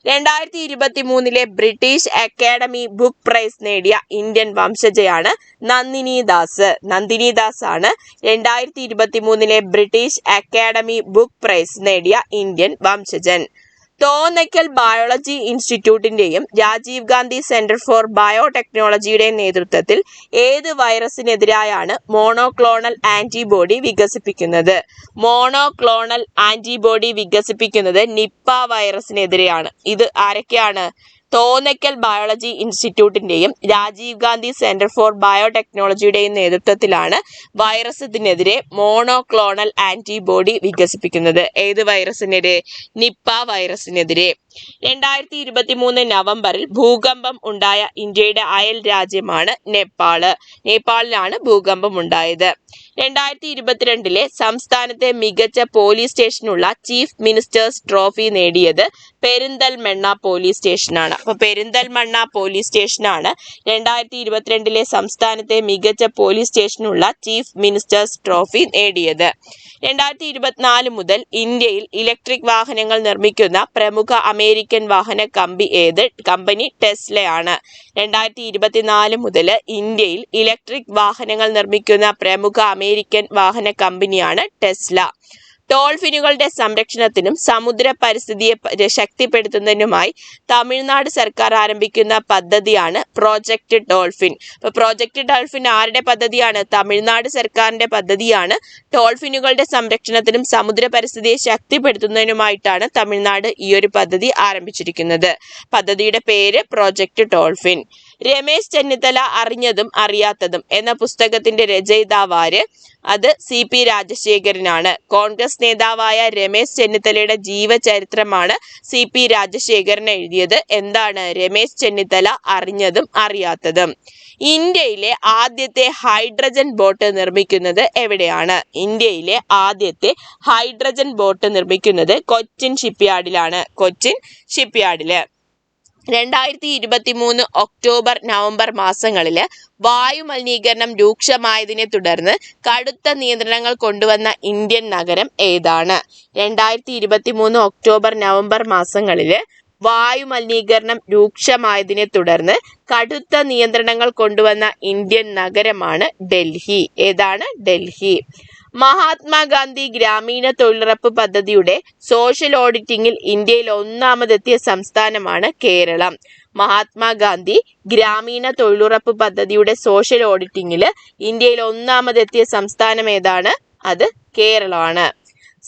2023 ബ്രിട്ടീഷ് അക്കാഡമി ബുക്ക് പ്രൈസ് നേടിയ ഇന്ത്യൻ വംശജയാണ് നന്ദിനി ദാസ്. നന്ദിനി ദാസ് ആണ് 2023 ബ്രിട്ടീഷ് അക്കാഡമി ബുക്ക് പ്രൈസ് നേടിയ ഇന്ത്യൻ വംശജൻ. തോന്നയ്ക്കൽ ബയോളജി ഇൻസ്റ്റിറ്റ്യൂട്ടിന്റെയും രാജീവ് ഗാന്ധി സെന്റർ ഫോർ ബയോടെക്നോളജിയുടെയും നേതൃത്വത്തിൽ ഏത് വൈറസിനെതിരായാണ് മോണോക്ലോണൽ ആന്റിബോഡി വികസിപ്പിക്കുന്നത്? മോണോക്ലോണൽ ആന്റിബോഡി വികസിപ്പിക്കുന്നത് നിപ്പ വൈറസിനെതിരെയാണ്. ഇത് ആരൊക്കെയാണ്? തോന്നയ്ക്കൽ ബയോളജി ഇൻസ്റ്റിറ്റ്യൂട്ടിന്റെയും രാജീവ് ഗാന്ധി സെന്റർ ഫോർ ബയോടെക്നോളജിയുടെയും നേതൃത്വത്തിലാണ് വൈറസിനെതിരെ മോണോക്ലോണൽ ആന്റിബോഡി വികസിപ്പിക്കുന്നത്. ഏത് വൈറസിനെതിരെ? നിപ്പ വൈറസിനെതിരെ. 2023 നവംബറിൽ ഭൂകമ്പം ഉണ്ടായ ഇന്ത്യയുടെ അയൽ രാജ്യമാണ് നേപ്പാള്. നേപ്പാളിലാണ് ഭൂകമ്പം ഉണ്ടായത്. 2022 സംസ്ഥാനത്തെ മികച്ച പോലീസ് സ്റ്റേഷനുള്ള ചീഫ് മിനിസ്റ്റേഴ്സ് ട്രോഫി നേടിയത് പെരിന്തൽമണ്ണ പോലീസ് സ്റ്റേഷനാണ്. അപ്പൊ പെരിന്തൽമണ്ണ പോലീസ് സ്റ്റേഷനാണ് 2022 സംസ്ഥാനത്തെ മികച്ച പോലീസ് സ്റ്റേഷനുള്ള ചീഫ് മിനിസ്റ്റേഴ്സ് ട്രോഫി നേടിയത്. 2024 മുതൽ ഇന്ത്യയിൽ ഇലക്ട്രിക് വാഹനങ്ങൾ നിർമ്മിക്കുന്ന പ്രമുഖ അമേരിക്കൻ വാഹന കമ്പനി ടെസ്ലയാണ്. 2024 മുതൽ ഇന്ത്യയിൽ ഇലക്ട്രിക് വാഹനങ്ങൾ നിർമ്മിക്കുന്ന പ്രമുഖ അമേരിക്കൻ വാഹന കമ്പനിയാണ് ടെസ്ല. ഡോൾഫിനുകളുടെ സംരക്ഷണത്തിനും സമുദ്ര പരിസ്ഥിതിയെ ശക്തിപ്പെടുത്തുന്നതിനുമായി തമിഴ്നാട് സർക്കാർ ആരംഭിക്കുന്ന പദ്ധതിയാണ് പ്രോജക്റ്റ് ഡോൾഫിൻ. അപ്പൊ പ്രോജക്റ്റ് ഡോൾഫിൻ ആരുടെ പദ്ധതിയാണ്? തമിഴ്നാട് സർക്കാരിന്റെ പദ്ധതിയാണ്. ഡോൾഫിനുകളുടെ സംരക്ഷണത്തിനും സമുദ്ര പരിസ്ഥിതിയെ ശക്തിപ്പെടുത്തുന്നതിനുമായിട്ടാണ് തമിഴ്നാട് ഈ ഒരു പദ്ധതി ആരംഭിച്ചിരിക്കുന്നത്. പദ്ധതിയുടെ പേര് പ്രോജക്റ്റ് ഡോൾഫിൻ. രമേശ് ചെന്നിത്തല അറിഞ്ഞതും അറിയാത്തതും എന്ന പുസ്തകത്തിന്റെ രചയിതാവാര്? അത് CP രാജശേഖരനാണ്. കോൺഗ്രസ് നേതാവായ രമേശ് ചെന്നിത്തലയുടെ ജീവചരിത്രമാണ് CP രാജശേഖരൻ എഴുതിയത്. എന്താണ് രമേശ് ചെന്നിത്തല അറിഞ്ഞതും അറിയാത്തതും? ഇന്ത്യയിലെ ആദ്യത്തെ ഹൈഡ്രജൻ ബോട്ട് നിർമ്മിക്കുന്നത് എവിടെയാണ്? ഇന്ത്യയിലെ ആദ്യത്തെ ഹൈഡ്രജൻ ബോട്ട് നിർമ്മിക്കുന്നത് കൊച്ചിൻ ഷിപ്പ്യാർഡിലാണ്. കൊച്ചിൻ ഷിപ്പ്യാർഡില്. 2023 ഒക്ടോബർ നവംബർ മാസങ്ങളിൽ വായു മലിനീകരണം രൂക്ഷമായതിനെ തുടർന്ന് കടുത്ത നിയന്ത്രണങ്ങൾ കൊണ്ടുവന്ന ഇന്ത്യൻ നഗരം ഏതാണ്? 2023 ഒക്ടോബർ നവംബർ മാസങ്ങളിൽ വായു മലിനീകരണം രൂക്ഷമായതിനെ തുടർന്ന് കടുത്ത നിയന്ത്രണങ്ങൾ കൊണ്ടുവന്ന ഇന്ത്യൻ നഗരമാണ് ഡൽഹി. ഏതാണ്? ഡൽഹി. മഹാത്മാഗാന്ധി ഗ്രാമീണ തൊഴിലുറപ്പ് പദ്ധതിയുടെ സോഷ്യൽ ഓഡിറ്റിംഗിൽ ഇന്ത്യയിൽ ഒന്നാമതെത്തിയ സംസ്ഥാനമാണ് കേരളം. മഹാത്മാഗാന്ധി ഗ്രാമീണ തൊഴിലുറപ്പ് പദ്ധതിയുടെ സോഷ്യൽ ഓഡിറ്റിംഗിൽ ഇന്ത്യയിൽ ഒന്നാമതെത്തിയ സംസ്ഥാനം ഏതാണ്? അത് കേരളമാണ്.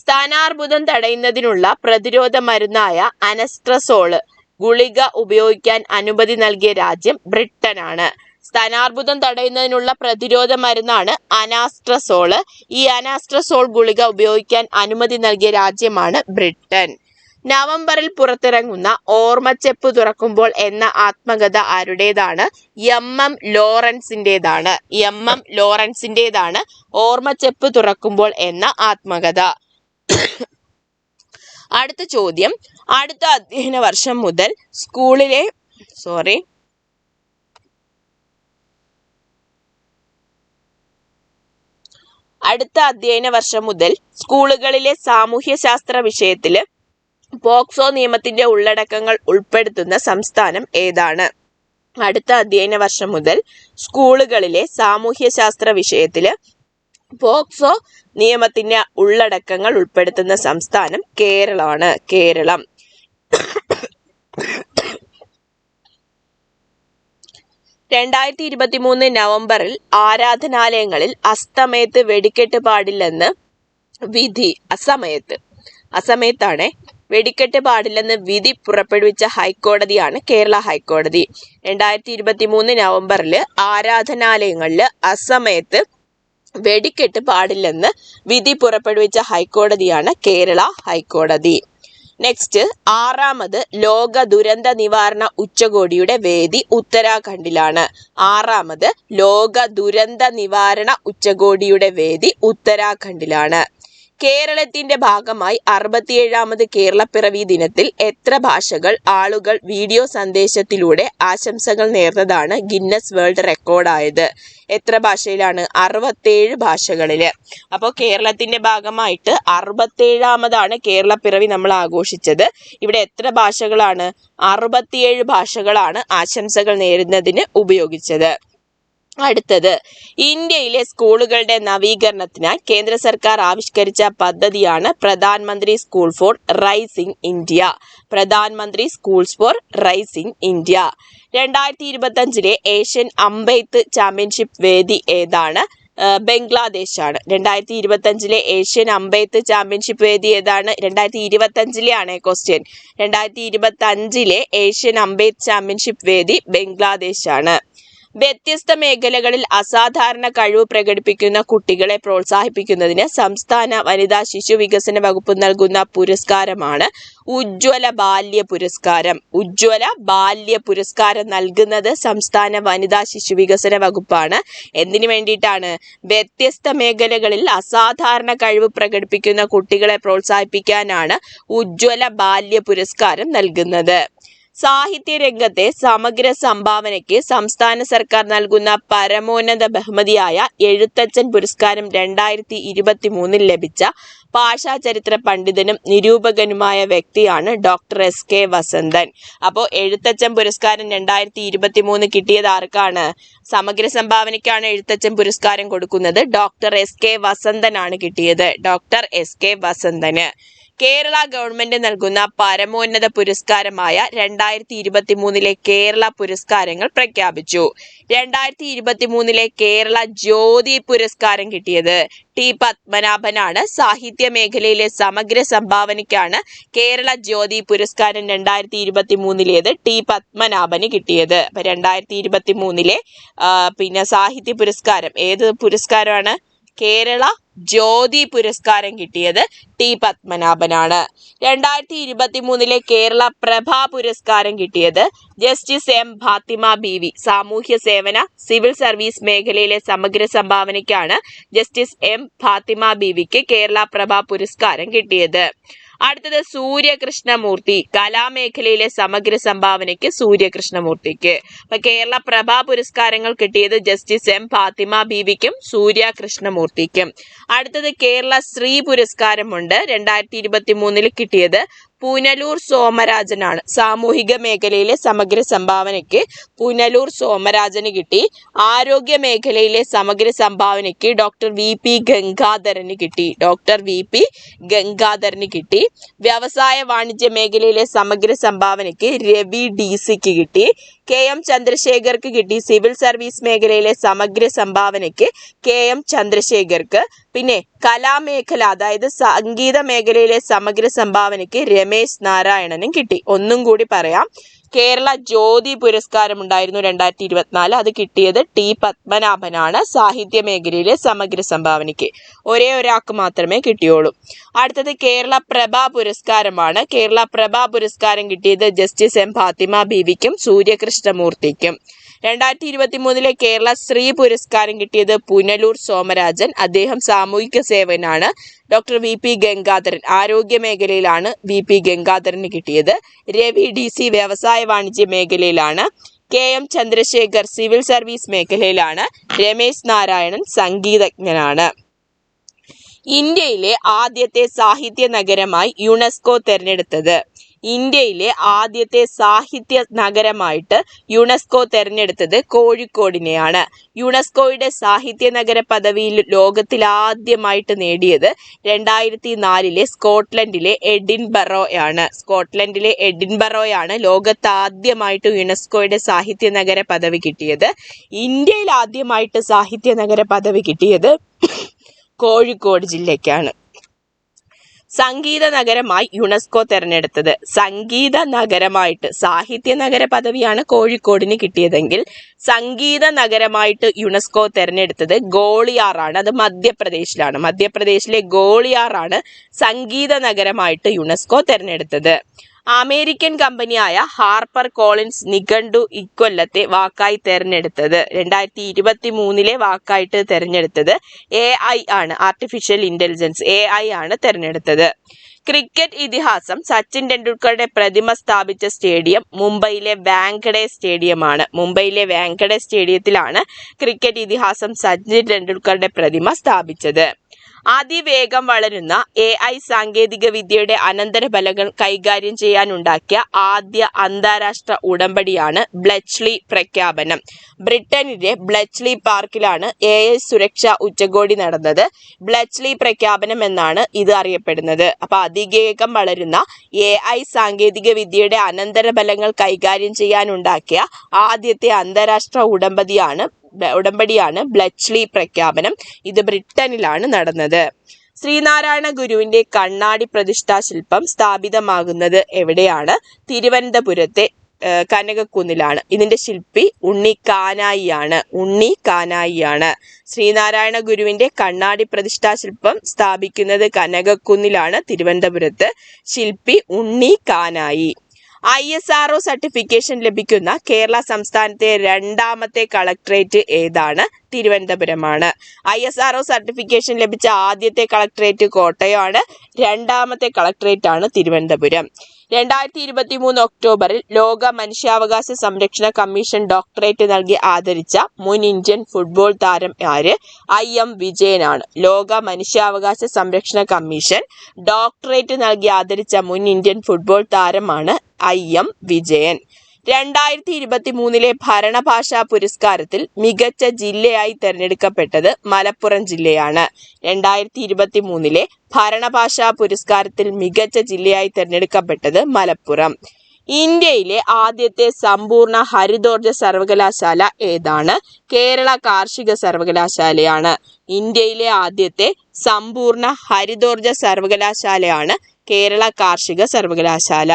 സ്ഥാനാർബുദം തടയുന്നതിനുള്ള പ്രതിരോധ മരുന്നായ അനസ്ട്രസോള് ഗുളിക ഉപയോഗിക്കാൻ അനുമതി നൽകിയ രാജ്യം ബ്രിട്ടനാണ്. സ്ഥാനാർബുദം തടയുന്നതിനുള്ള പ്രതിരോധ മരുന്നാണ് അനാസ്ട്രസോള്. ഈ അനാസ്ട്രസോൾ ഗുളിക ഉപയോഗിക്കാൻ അനുമതി നൽകിയ രാജ്യമാണ് ബ്രിട്ടൻ. നവംബറിൽ പുറത്തിറങ്ങുന്ന ഓർമ്മച്ചെപ്പ് തുറക്കുമ്പോൾ എന്ന ആത്മകഥ ആരുടേതാണ്? എം ലോറൻസിന്റേതാണ് ഓർമ്മച്ചെപ്പ് തുറക്കുമ്പോൾ എന്ന ആത്മകഥ. അടുത്ത ചോദ്യം, അടുത്ത അധ്യയന വർഷം മുതൽ സ്കൂളുകളിലെ സാമൂഹ്യശാസ്ത്ര വിഷയത്തില് പോക്സോ നിയമത്തിന്റെ ഉള്ളടക്കങ്ങൾ ഉൾപ്പെടുത്തുന്ന സംസ്ഥാനം ഏതാണ്? അടുത്ത അധ്യയന വർഷം മുതൽ സ്കൂളുകളിലെ സാമൂഹ്യശാസ്ത്ര വിഷയത്തില് പോക്സോ നിയമത്തിന്റെ ഉള്ളടക്കങ്ങൾ ഉൾപ്പെടുത്തുന്ന സംസ്ഥാനം കേരളമാണ്. കേരളം. 2023 നവംബറിൽ ആരാധനാലയങ്ങളിൽ അസ്തമയത്ത് വെടിക്കെട്ട് പാടില്ലെന്ന് വിധി വെടിക്കെട്ട് പാടില്ലെന്ന് വിധി പുറപ്പെടുവിച്ച ഹൈക്കോടതിയാണ് കേരള ഹൈക്കോടതി. 2023 നവംബറിൽ ആരാധനാലയങ്ങളിൽ അസമയത്ത് വെടിക്കെട്ട് പാടില്ലെന്ന് വിധി പുറപ്പെടുവിച്ച ഹൈക്കോടതിയാണ് കേരള ഹൈക്കോടതി. നെക്സ്റ്റ്, 6ാമത് ലോക ദുരന്ത നിവാരണ ഉച്ചകോടിയുടെ വേദി ഉത്തരാഖണ്ഡിലാണ്. 6ാമത് ലോക ദുരന്ത നിവാരണ ഉച്ചകോടിയുടെ വേദി ഉത്തരാഖണ്ഡിലാണ്. കേരളത്തിന്റെ ഭാഗമായി 67ാമത് കേരളപ്പിറവി ദിനത്തിൽ എത്ര ഭാഷകൾ ആളുകൾ വീഡിയോ സന്ദേശത്തിലൂടെ ആശംസകൾ നേർന്നതാണ് ഗിന്നസ് വേൾഡ് റെക്കോർഡായത്? എത്ര ഭാഷയിലാണ്? 67 ഭാഷകളില്. അപ്പോൾ കേരളത്തിന്റെ ഭാഗമായിട്ട് 67ാമതാണ് കേരളപ്പിറവി നമ്മൾ ആഘോഷിച്ചത്. ഇവിടെ എത്ര ഭാഷകളാണ്? 67 ഭാഷകളാണ് ആശംസകൾ നേരുന്നതിന് ഉപയോഗിച്ചത്. അടുത്തത്, ഇന്ത്യയിലെ സ്കൂളുകളുടെ നവീകരണത്തിനായി കേന്ദ്ര സർക്കാർ ആവിഷ്കരിച്ച പദ്ധതിയാണ് Pradhan Mantri school for rising India. Pradhan Mantri schools for rising India. 2025 Asian അമ്പെയ്ത്ത് ചാമ്പ്യൻഷിപ്പ് വേദി ഏതാണ്? ബംഗ്ലാദേശാണ്. 2025 ഏഷ്യൻ അമ്പെയ്ത്ത് ചാമ്പ്യൻഷിപ്പ് വേദി ഏതാണ്? 2025 ക്വസ്റ്റ്യൻ. 2025 ഏഷ്യൻ അമ്പെയ്ത്ത് ചാമ്പ്യൻഷിപ്പ് വേദി ബംഗ്ലാദേശാണ്. വ്യത്യസ്ത മേഖലകളിൽ അസാധാരണ കഴിവ് പ്രകടിപ്പിക്കുന്ന കുട്ടികളെ പ്രോത്സാഹിപ്പിക്കുന്നതിന് സംസ്ഥാന വനിതാ ശിശു വികസന വകുപ്പ് നൽകുന്ന പുരസ്കാരമാണ് ഉജ്ജ്വല ബാല്യ പുരസ്കാരം. ഉജ്ജ്വല ബാല്യ പുരസ്കാരം നൽകുന്നത് സംസ്ഥാന വനിതാ ശിശു വികസന വകുപ്പാണ്. എന്തിനു വേണ്ടിയിട്ടാണ്? വ്യത്യസ്ത മേഖലകളിൽ അസാധാരണ കഴിവ് പ്രകടിപ്പിക്കുന്ന കുട്ടികളെ പ്രോത്സാഹിപ്പിക്കാനാണ് ഉജ്ജ്വല ബാല്യ പുരസ്കാരം നൽകുന്നത്. സാഹിത്യ രംഗത്തെ സമഗ്ര സംഭാവനയ്ക്ക് സംസ്ഥാന സർക്കാർ നൽകുന്ന പരമോന്നത ബഹുമതിയായ എഴുത്തച്ഛൻ പുരസ്കാരം 2023 ലഭിച്ച ഭാഷാചരിത്ര പണ്ഡിതനും നിരൂപകനുമായ വ്യക്തിയാണ് ഡോക്ടർ എസ്.കെ. വസന്തൻ. അപ്പോൾ എഴുത്തച്ഛൻ പുരസ്കാരം 2023 കിട്ടിയത് ആർക്കാണ്? സമഗ്ര സംഭാവനയ്ക്കാണ് എഴുത്തച്ഛൻ പുരസ്കാരം കൊടുക്കുന്നത്. ഡോക്ടർ എസ്.കെ. വസന്തനാണ് കിട്ടിയത്. ഡോക്ടർ എസ്.കെ. വസന്തന്. കേരള ഗവൺമെന്റ് നൽകുന്ന പരമോന്നത പുരസ്കാരമായ 2023 കേരള പുരസ്കാരങ്ങൾ പ്രഖ്യാപിച്ചു. 2023 കേരള ജ്യോതി പുരസ്കാരം കിട്ടിയത് ടി പത്മനാഭനാണ്. സാഹിത്യ മേഖലയിലെ സമഗ്ര സംഭാവനയ്ക്കാണ് കേരള ജ്യോതി പുരസ്കാരം 2023 ടി പത്മനാഭന് കിട്ടിയത്. അപ്പൊ 2023 സാഹിത്യ പുരസ്കാരം ഏത് പുരസ്കാരമാണ്? കേരള ജ്യോതി പുരസ്കാരം കിട്ടിയത് ടി പത്മനാഭനാണ്. 2023 കേരള പ്രഭ പുരസ്കാരം കിട്ടിയത് ജസ്റ്റിസ് എം ഫാത്തിമ ബീവി. സാമൂഹ്യ സേവന സിവിൽ സർവീസ് മേഖലയിലെ സമഗ്ര സംഭാവനയ്ക്കാണ് ജസ്റ്റിസ് എം ഫാത്തിമ ബീവിക്ക് കേരള പ്രഭ പുരസ്കാരം കിട്ടിയത്. അടുത്തത് സൂര്യകൃഷ്ണമൂർത്തി. കലാമേഖലയിലെ സമഗ്ര സംഭാവനയ്ക്ക് സൂര്യകൃഷ്ണമൂർത്തിക്ക്. അപ്പൊ കേരള പ്രഭ പുരസ്കാരങ്ങൾ കിട്ടിയത് ജസ്റ്റിസ് എം ഫാത്തിമ ബീവിക്കും സൂര്യകൃഷ്ണമൂർത്തിക്കും. അടുത്തത് കേരള ശ്രീ പുരസ്കാരമുണ്ട്. 2023 കിട്ടിയത് പുനലൂർ സോമരാജനാണ്. സാമൂഹിക മേഖലയിലെ സമഗ്ര സംഭാവനയ്ക്ക് പുനലൂർ സോമരാജന് കിട്ടി. ആരോഗ്യ മേഖലയിലെ സമഗ്ര സംഭാവനയ്ക്ക് ഡോക്ടർ വി പി ഗംഗാധരന് കിട്ടി. വ്യവസായ വാണിജ്യ മേഖലയിലെ സമഗ്ര സംഭാവനയ്ക്ക് രവി DC കിട്ടി. KM ചന്ദ്രശേഖർക്ക് കിട്ടി. സിവിൽ സർവീസ് മേഖലയിലെ സമഗ്ര സംഭാവനയ്ക്ക് KM ചന്ദ്രശേഖർക്ക്. പിന്നെ കലാമേഖല അതായത് സംഗീത മേഖലയിലെ സമഗ്ര സംഭാവനയ്ക്ക് രമേശ് നാരായണനും കിട്ടി. ഒന്നും കൂടി പറയാം. കേരള ജ്യോതി പുരസ്കാരം ഉണ്ടായിരുന്നു 2024. അത് കിട്ടിയത് T പത്മനാഭനാണ്. സാഹിത്യ മേഖലയിലെ സമഗ്ര സംഭാവനയ്ക്ക് ഒരേ ഒരാൾക്ക് മാത്രമേ കിട്ടിയുള്ളൂ. അടുത്തത് കേരള പ്രഭ പുരസ്കാരമാണ്. കേരള പ്രഭ പുരസ്കാരം കിട്ടിയത് ജസ്റ്റിസ് M ഫാത്തിമ ബീവിക്കും സൂര്യകൃഷ്ണമൂർത്തിക്കും. 2023 കേരള ശ്രീ പുരസ്കാരം കിട്ടിയത് പുനലൂർ സോമരാജൻ. അദ്ദേഹം സാമൂഹിക സേവനാണ്. ഡോക്ടർ VP ഗംഗാധരൻ ആരോഗ്യ മേഖലയിലാണ് VP ഗംഗാധരന് കിട്ടിയത്. രവി DC വ്യവസായ വാണിജ്യ മേഖലയിലാണ്. KM ചന്ദ്രശേഖർ സിവിൽ സർവീസ് മേഖലയിലാണ്. രമേശ് നാരായണൻ സംഗീതജ്ഞനാണ്. ഇന്ത്യയിലെ ആദ്യത്തെ സാഹിത്യ നഗരമായി യുനെസ്കോ തെരഞ്ഞെടുത്തത്. ഇന്ത്യയിലെ ആദ്യത്തെ സാഹിത്യ നഗരമായിട്ട് യുനെസ്കോ തെരഞ്ഞെടുത്തത് കോഴിക്കോടിനെയാണ്. യുനെസ്കോയുടെ സാഹിത്യ നഗര പദവി ലോകത്തിൽ ആദ്യമായിട്ട് നേടിയത് 2004 സ്കോട്ട്ലൻഡിലെ എഡിൻബറോയാണ് ലോകത്ത് ആദ്യമായിട്ട് യുനെസ്കോയുടെ സാഹിത്യ നഗര പദവി കിട്ടിയത്. ഇന്ത്യയിൽ ആദ്യമായിട്ട് സാഹിത്യ നഗര പദവി കിട്ടിയത് കോഴിക്കോട് ജില്ലയ്ക്കാണ്. സംഗീത നഗരമായി യുനെസ്കോ തെരഞ്ഞെടുത്തത്. സംഗീത നഗരമായിട്ട് സാഹിത്യ നഗര പദവിയാണ് കോഴിക്കോടിന് കിട്ടിയതെങ്കിൽ സംഗീത നഗരമായിട്ട് യുനെസ്കോ തെരഞ്ഞെടുത്തത് ഗോളിയാറാണ്. അത് മധ്യപ്രദേശിലാണ്. മധ്യപ്രദേശിലെ ഗോളിയാറാണ് സംഗീത നഗരമായിട്ട് യുനെസ്കോ തെരഞ്ഞെടുത്തത്. അമേരിക്കൻ കമ്പനിയായ ഹാർപ്പർ കോളിൻസ് നിഘണ്ടു ഇക്കൊല്ലത്തെ വാക്കായി തെരഞ്ഞെടുത്തത്. 2023 വാക്കായിട്ട് തെരഞ്ഞെടുത്തത് AI ആണ്. ആർട്ടിഫിഷ്യൽ ഇന്റലിജൻസ് AI ആണ് തെരഞ്ഞെടുത്തത്. ക്രിക്കറ്റ് ഇതിഹാസം സച്ചിൻ ടെണ്ടുൽക്കറുടെ പ്രതിമ സ്ഥാപിച്ച സ്റ്റേഡിയം മുംബൈയിലെ വാങ്കഡെ സ്റ്റേഡിയമാണ്. മുംബൈയിലെ വാങ്കഡെ സ്റ്റേഡിയത്തിലാണ് ക്രിക്കറ്റ് ഇതിഹാസം സച്ചിൻ ടെണ്ടുൽക്കറുടെ പ്രതിമ സ്ഥാപിച്ചത്. അതിവേഗം വളരുന്ന AI സാങ്കേതിക വിദ്യയുടെ അനന്തരഫലങ്ങൾ കൈകാര്യം ചെയ്യാനുണ്ടാക്കിയ ആദ്യ അന്താരാഷ്ട്ര ഉടമ്പടിയാണ് ബ്ലെച്ച്ലി പ്രഖ്യാപനം. ബ്രിട്ടനിലെ ബ്ലെച്ച്ലി പാർക്കിലാണ് AI സുരക്ഷാ ഉച്ചകോടി നടന്നത്. ബ്ലെച്ച്ലി പ്രഖ്യാപനം എന്നാണ് ഇത് അറിയപ്പെടുന്നത്. അപ്പൊ അതിവേഗം വളരുന്ന AI സാങ്കേതിക വിദ്യയുടെ അനന്തരഫലങ്ങൾ കൈകാര്യം ചെയ്യാനുണ്ടാക്കിയ ആദ്യത്തെ അന്താരാഷ്ട്ര ഉടമ്പടിയാണ് ബ്ലെച്ച്ലി പ്രഖ്യാപനം. ഇത് ബ്രിട്ടനിലാണ് നടന്നത്. ശ്രീനാരായണ ഗുരുവിന്റെ കണ്ണാടി പ്രതിഷ്ഠാ ശില്പം സ്ഥാപിതമാകുന്നത് എവിടെയാണ്? തിരുവനന്തപുരത്തെ കനകക്കുന്നിലാണ്. ഇതിന്റെ ശില്പി ഉണ്ണിക്കാനായിയാണ്. ശ്രീനാരായണ ഗുരുവിന്റെ കണ്ണാടി പ്രതിഷ്ഠാ ശില്പം സ്ഥാപിക്കുന്നത് കനകക്കുന്നിലാണ്, തിരുവനന്തപുരത്ത്. ശില്പി ഉണ്ണിക്കാനായി. ISRO സർട്ടിഫിക്കേഷൻ ലഭിക്കുന്ന കേരള സംസ്ഥാനത്തെ രണ്ടാമത്തെ കളക്ടറേറ്റ് ഏതാണ്? തിരുവനന്തപുരമാണ്. ISRO സർട്ടിഫിക്കേഷൻ ലഭിച്ച ആദ്യത്തെ കളക്ടറേറ്റ് കോട്ടയമാണ്. രണ്ടാമത്തെ കളക്ടറേറ്റ് ആണ് തിരുവനന്തപുരം. 2023 ഒക്ടോബറിൽ ലോക മനുഷ്യാവകാശ സംരക്ഷണ കമ്മീഷൻ ഡോക്ടറേറ്റ് നൽകി ആദരിച്ച മുൻ ഇന്ത്യൻ ഫുട്ബോൾ താരം ആര്? IM വിജയനാണ്. ലോക മനുഷ്യാവകാശ സംരക്ഷണ കമ്മീഷൻ ഡോക്ടറേറ്റ് നൽകി ആദരിച്ച മുൻ ഇന്ത്യൻ ഫുട്ബോൾ താരമാണ് IM വിജയൻ. 2023 ഭരണഭാഷാ പുരസ്കാരത്തിൽ മികച്ച ജില്ലയായി തെരഞ്ഞെടുക്കപ്പെട്ടത് മലപ്പുറം ജില്ലയാണ്. 2023 ഭരണഭാഷാ പുരസ്കാരത്തിൽ മികച്ച ജില്ലയായി തെരഞ്ഞെടുക്കപ്പെട്ടത് മലപ്പുറം. ഇന്ത്യയിലെ ആദ്യത്തെ സമ്പൂർണ്ണ ഹരിതോർജ്ജ സർവകലാശാല ഏതാണ്? കേരള കാർഷിക സർവകലാശാലയാണ്. ഇന്ത്യയിലെ ആദ്യത്തെ സമ്പൂർണ്ണ ഹരിതോർജ്ജ സർവകലാശാലയാണ് കേരള കാർഷിക സർവകലാശാല.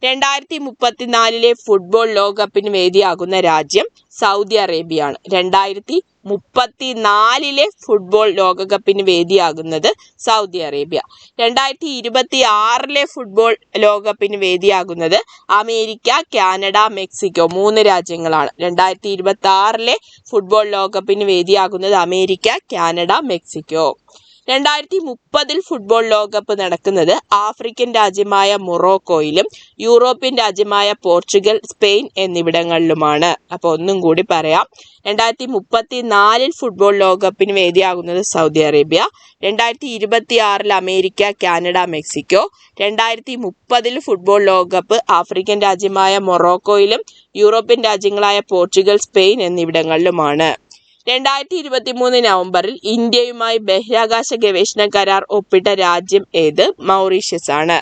2034 ഫുട്ബോൾ ലോകകപ്പിന് വേദിയാകുന്ന രാജ്യം സൗദി അറേബ്യയാണ്. 2034 ഫുട്ബോൾ ലോകകപ്പിന് വേദിയാകുന്നത് സൗദി അറേബ്യ. 2026 ഫുട്ബോൾ ലോകകപ്പിന് വേദിയാകുന്നത് അമേരിക്ക, കാനഡ, മെക്സിക്കോ 3 രാജ്യങ്ങളാണ്. 2026 ഫുട്ബോൾ ലോകകപ്പിന് വേദിയാകുന്നത് അമേരിക്ക, കാനഡ, മെക്സിക്കോ. 2030 ഫുട്ബോൾ ലോകകപ്പ് നടക്കുന്നത് ആഫ്രിക്കൻ രാജ്യമായ മൊറോക്കോയിലും യൂറോപ്യൻ രാജ്യമായ പോർച്ചുഗൽ, സ്പെയിൻ എന്നിവിടങ്ങളിലുമാണ്. അപ്പോൾ ഒന്നും കൂടി പറയാം. 2034 ഫുട്ബോൾ ലോകകപ്പിന് വേദിയാകുന്നത് Saudi Arabia. 2026 America, Canada, Mexico. 2030 football ലോകകപ്പ് ആഫ്രിക്കൻ രാജ്യമായ മൊറോക്കോയിലും യൂറോപ്യൻ രാജ്യങ്ങളായ പോർച്ചുഗൽ, സ്പെയിൻ എന്നിവിടങ്ങളിലുമാണ്. 2023 നവംബറിൽ ഇന്ത്യയുമായി ബഹിരാകാശ ഗവേഷണ കരാർ ഒപ്പിട്ട രാജ്യം ഏത്? മൗറീഷ്യസ് ആണ്.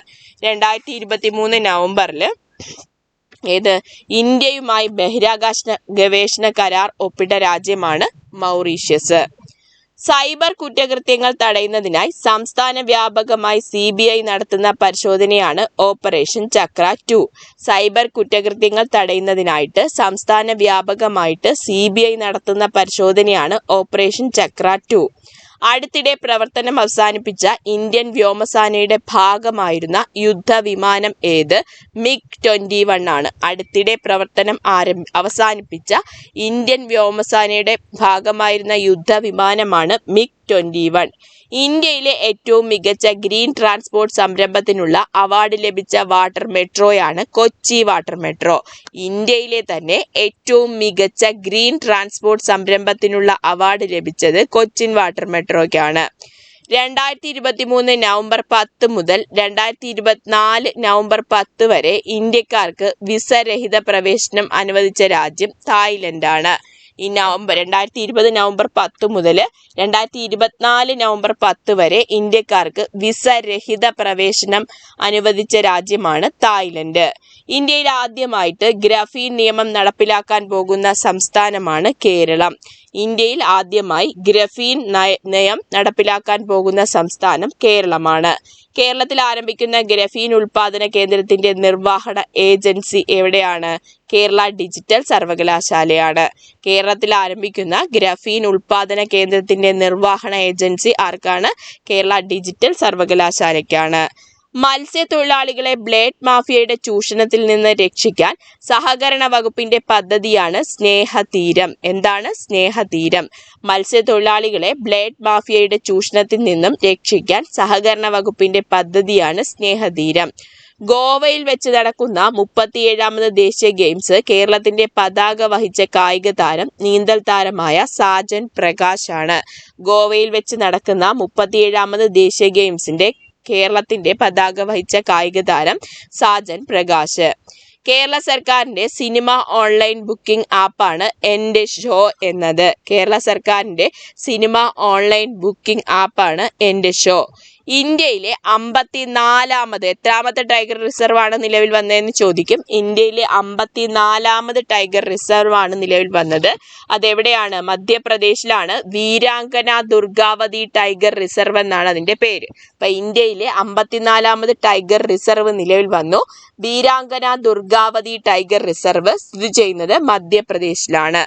2023 നവംബറിൽ ഏത്? ഇന്ത്യയുമായി ബഹിരാകാശ ഗവേഷണ കരാർ ഒപ്പിട്ട രാജ്യമാണ് മൗറീഷ്യസ്. സൈബർ കുറ്റകൃത്യങ്ങൾ തടയുന്നതിനായി സംസ്ഥാന വ്യാപകമായി CBI നടത്തുന്ന പരിശോധനയാണ് ഓപ്പറേഷൻ ചക്ര 2. സൈബർ കുറ്റകൃത്യങ്ങൾ തടയുന്നതിനായിട്ട് സംസ്ഥാന വ്യാപകമായിട്ട് CBI നടത്തുന്ന പരിശോധനയാണ് ഓപ്പറേഷൻ ചക്ര 2. അടുത്തിടെ പ്രവർത്തനം അവസാനിപ്പിച്ച ഇന്ത്യൻ വ്യോമസേനയുടെ ഭാഗമായിരുന്ന യുദ്ധവിമാനം ഏത്? MiG-21 ആണ്. അടുത്തിടെ പ്രവർത്തനം അവസാനിപ്പിച്ച ഇന്ത്യൻ വ്യോമസേനയുടെ ഭാഗമായിരുന്ന യുദ്ധവിമാനമാണ് MiG-21. ഇന്ത്യയിലെ ഏറ്റവും മികച്ച ഗ്രീൻ ട്രാൻസ്പോർട്ട് സംരംഭത്തിനുള്ള അവാർഡ് ലഭിച്ച വാട്ടർ മെട്രോയാണ് കൊച്ചി വാട്ടർ മെട്രോ. ഇന്ത്യയിലെ തന്നെ ഏറ്റവും മികച്ച ഗ്രീൻ ട്രാൻസ്പോർട്ട് സംരംഭത്തിനുള്ള അവാർഡ് ലഭിച്ചത് കൊച്ചിൻ വാട്ടർ മെട്രോയ്ക്കാണ്. 2023 നവംബർ 10 മുതൽ 2024 നവംബർ 10 വരെ ഇന്ത്യക്കാർക്ക് വിസ രഹിത പ്രവേശനം അനുവദിച്ച രാജ്യം തായ്ലൻഡാണ്. ഈ 2020 നവംബർ 10 മുതൽ 2024 നവംബർ 10 വരെ ഇന്ത്യക്കാർക്ക് വിസ രഹിത പ്രവേശനം അനുവദിച്ച രാജ്യമാണ് തായ്ലൻഡ്. ഇന്ത്യയിൽ ആദ്യമായിട്ട് ഗ്രഫീൻ നിയമം നടപ്പിലാക്കാൻ പോകുന്ന സംസ്ഥാനമാണ് കേരളം. ഇന്ത്യയിൽ ആദ്യമായി ഗ്രഫീൻ നയം നടപ്പിലാക്കാൻ പോകുന്ന സംസ്ഥാനം കേരളമാണ്. കേരളത്തിൽ ആരംഭിക്കുന്ന ഗ്രഫീൻ ഉൽപാദന കേന്ദ്രത്തിന്റെ നിർവഹണ ഏജൻസി എവിടെയാണ്? കേരള ഡിജിറ്റൽ സർവകലാശാലയാണ്. കേരളത്തിൽ ആരംഭിക്കുന്ന ഗ്രഫീൻ ഉൽപാദന കേന്ദ്രത്തിന്റെ നിർവഹണ ഏജൻസി ആർക്കാണ്? കേരള ഡിജിറ്റൽ സർവകലാശാലയ്ക്കാണ്. മത്സ്യത്തൊഴിലാളികളെ ബ്ലേഡ് മാഫിയയുടെ ചൂഷണത്തിൽ നിന്ന് രക്ഷിക്കാൻ സഹകരണ വകുപ്പിന്റെ പദ്ധതിയാണ് സ്നേഹതീരം. എന്താണ് സ്നേഹതീരം? മത്സ്യത്തൊഴിലാളികളെ ബ്ലേഡ് മാഫിയയുടെ ചൂഷണത്തിൽ നിന്നും രക്ഷിക്കാൻ സഹകരണ വകുപ്പിന്റെ പദ്ധതിയാണ് സ്നേഹതീരം. ഗോവയിൽ വെച്ച് നടക്കുന്ന 37ാമത് ദേശീയ ഗെയിംസ് കേരളത്തിന്റെ പതാക വഹിച്ച കായിക താരം നീന്തൽ താരമായ സാജൻ പ്രകാശാണ്. ഗോവയിൽ വെച്ച് നടക്കുന്ന 37ാമത് ദേശീയ ഗെയിംസിന്റെ കേരളത്തിന്റെ പതാക വഹിച്ച കായിക താരം സാജൻ പ്രകാശ്. കേരള സർക്കാരിന്റെ സിനിമ ഓൺലൈൻ ബുക്കിംഗ് ആപ്പാണ് എൻ്റെ ഷോ എന്നത്. കേരള സർക്കാരിന്റെ സിനിമ ഓൺലൈൻ ബുക്കിംഗ് ആപ്പാണ് എൻ്റെ ഷോ. ഇന്ത്യയിലെ 54ാമത് എത്രാമത്തെ ടൈഗർ റിസർവ് ആണ് നിലവിൽ വന്നതെന്ന് ചോദിക്കും. ഇന്ത്യയിലെ 54ാമത് ടൈഗർ റിസർവ് ആണ് നിലവിൽ വന്നത്. അതെവിടെയാണ്? മധ്യപ്രദേശിലാണ്. വീരാങ്കന ദുർഗാവതി ടൈഗർ റിസർവ് എന്നാണ് അതിന്റെ പേര്. അപ്പൊ ഇന്ത്യയിലെ 54ാമത് ടൈഗർ റിസർവ് നിലവിൽ വന്നു. വീരാങ്കന ദുർഗാവതി ടൈഗർ റിസർവ് സ്ഥിതി ചെയ്യുന്നത് മധ്യപ്രദേശിലാണ്.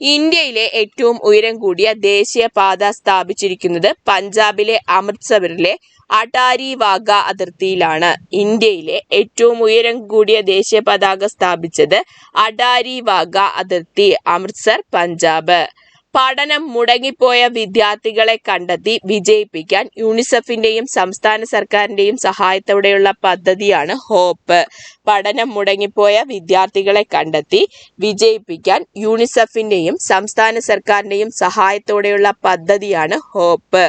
ഇന്ത്യയിലെ ഏറ്റവും ഉയരം കൂടിയ ദേശീയപാത സ്ഥാപിച്ചിരിക്കുന്നത് പഞ്ചാബിലെ അമൃത്സറിലെ അട്ടാരി വാഗ അതിർത്തിയിലാണ്. ഇന്ത്യയിലെ ഏറ്റവും ഉയരം കൂടിയ ദേശീയ പതാക സ്ഥാപിച്ചത് അട്ടാരി വാഗ അതിർത്തി, അമൃത്സർ, പഞ്ചാബ്. പഠനം മുടങ്ങിപ്പോയ വിദ്യാർത്ഥികളെ കണ്ടെത്തി വിജയിപ്പിക്കാൻ യൂണിസെഫിന്റെയും സംസ്ഥാന സർക്കാരിന്റെയും സഹായത്തോടെയുള്ള പദ്ധതിയാണ് ഹോപ്പ്. പഠനം മുടങ്ങിപ്പോയ വിദ്യാർത്ഥികളെ കണ്ടെത്തി വിജയിപ്പിക്കാൻ യൂണിസെഫിന്റെയും സംസ്ഥാന സർക്കാരിന്റെയും സഹായത്തോടെയുള്ള പദ്ധതിയാണ് ഹോപ്പ്.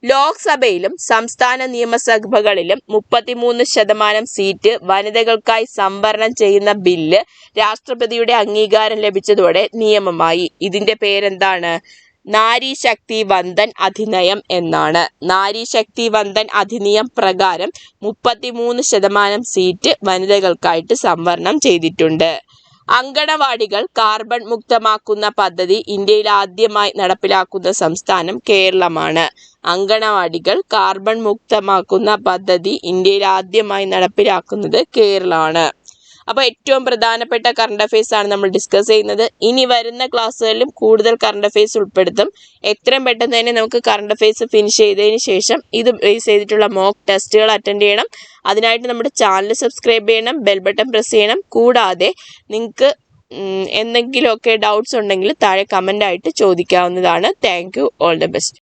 ലോക്സഭയിലും സംസ്ഥാന നിയമസഭകളിലും 33% സീറ്റ് വനിതകൾക്കായി സംവരണം ചെയ്യുന്ന ബില്ല് രാഷ്ട്രപതിയുടെ അംഗീകാരം ലഭിച്ചതോടെ നിയമമായി. ഇതിന്റെ പേരെന്താണ്? നാരി ശക്തി വന്ദൻ അധിനിയം എന്നാണ്. നാരി ശക്തി വന്ദൻ അധിനിയം പ്രകാരം 33% സീറ്റ് വനിതകൾക്കായിട്ട് സംവരണം ചെയ്തിട്ടുണ്ട്. അങ്കണവാടികൾ കാർബൺ മുക്തമാക്കുന്ന പദ്ധതി ഇന്ത്യയിൽ ആദ്യമായി നടപ്പിലാക്കുന്ന സംസ്ഥാനം കേരളമാണ്. അങ്കണവാടികൾ കാർബൺ മുക്തമാക്കുന്ന പദ്ധതി ഇന്ത്യയിൽ ആദ്യമായി നടപ്പിലാക്കുന്നത് കേരളമാണ്. അപ്പോൾ ഏറ്റവും പ്രധാനപ്പെട്ട കറണ്ട് അഫയേഴ്സ് ആണ് നമ്മൾ ഡിസ്കസ് ചെയ്യുന്നത്. ഇനി വരുന്ന ക്ലാസ്സുകളിലും കൂടുതൽ കറണ്ട് അഫയേഴ്സ് ഉൾപ്പെടുത്തും. എത്രയും പെട്ടെന്ന് തന്നെ നമുക്ക് കറണ്ട് അഫയേഴ്സ് ഫിനിഷ് ചെയ്തതിന് ശേഷം ഇത് ബേസ് ചെയ്തിട്ടുള്ള മോക്ക് ടെസ്റ്റുകൾ അറ്റൻഡ് ചെയ്യണം. അതിനായിട്ട് നമ്മുടെ ചാനൽ സബ്സ്ക്രൈബ് ചെയ്യണം, ബെൽ ബട്ടൺ പ്രസ് ചെയ്യണം. കൂടാതെ നിങ്ങൾക്ക് എന്തെങ്കിലുമൊക്കെ ഡൗട്ട്സ് ഉണ്ടെങ്കിൽ താഴെ കമൻ്റ് ആയിട്ട് ചോദിക്കാവുന്നതാണ്. Thank you. All the best.